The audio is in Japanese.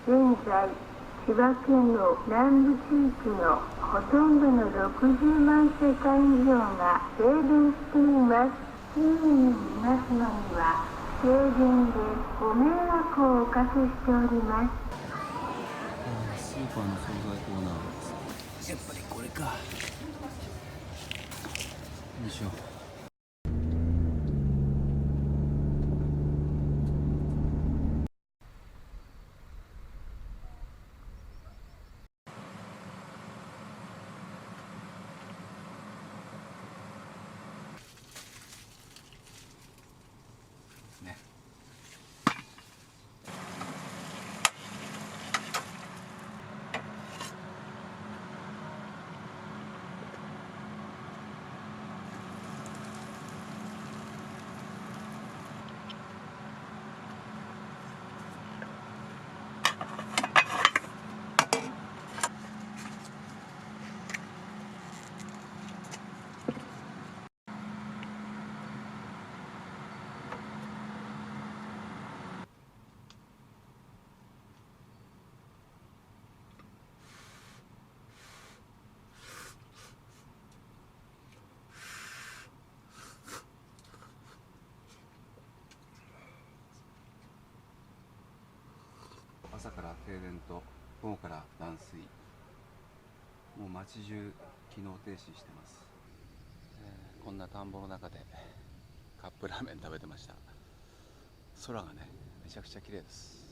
現在、千葉県の南部地域のほとんどの60万世帯以上が停電しています。周囲の皆様には停電でご迷惑をおかけしております。スーパーの惣菜コーナー、やっぱりこれか。よいしょ。ね。朝から停電と午後から断水、もう街中機能停止してます。こんな田んぼの中でカップラーメン食べてました。空がねめちゃくちゃ綺麗です。